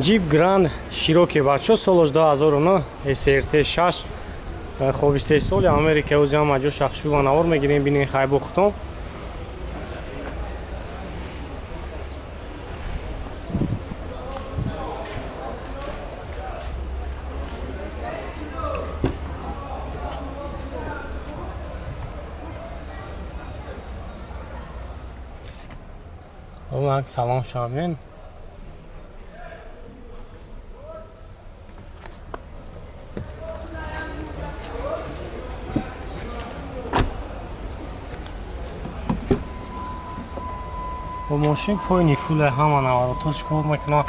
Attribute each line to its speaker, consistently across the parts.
Speaker 1: Jeep Grand Cherokee бачо солош 2009 SRT 6 хобисте соли Америка ӯзам аҷо шахшу ва навор мегирем бинен хайбу хутон Олак салом шамин ماشین پایینی فوله همان نواراتش کار میکنه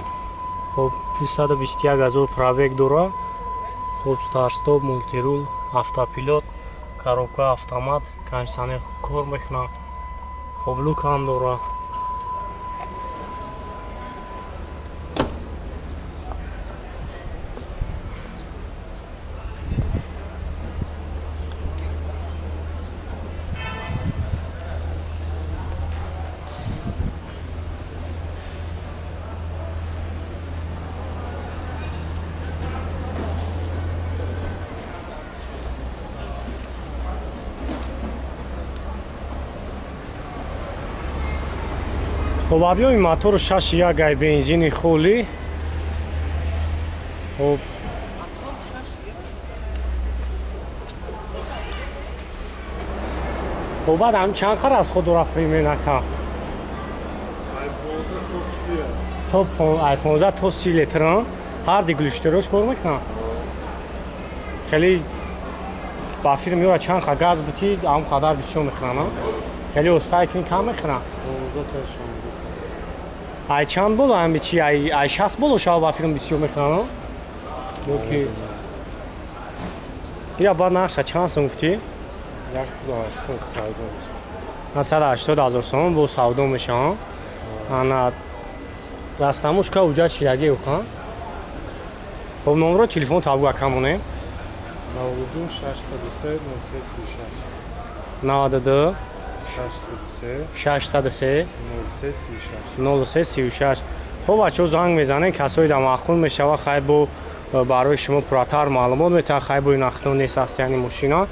Speaker 1: خب 221,000 پرابگ داره خب ستارت استاپ مولتی رول автопилот коробка автомат кондиционер کار میکنه خب لوک هم داره خب объёми мотора 6.1 гай бензини холӣ خب خب بعد هم چند خر از خود را پریمه نکن تا 15 تا 30 لیتر هر دی گلوشتروش کار میکنه خیلی با فیلم یا چند خر گاز بتی هم قدر بیشتر میکنه خیلی استای کن کم میکنه ай чанд боло ҳами чи ай 60 боло шава ба филм бисёр мехонам ёки я ба нақша чанд сум гуфтӣ 180,000 сом бо савдо мешавам ана растамушка уҷа чиягӣ ухан хоб номро телефон табуга камонем 92 603 0336 خب بچه‌ها زنگ میزنن کسایی در معقول میشوه خیلی برای شما پراتر معلومات میتونه خیلی با این اختون نیست است یعنی ماشینا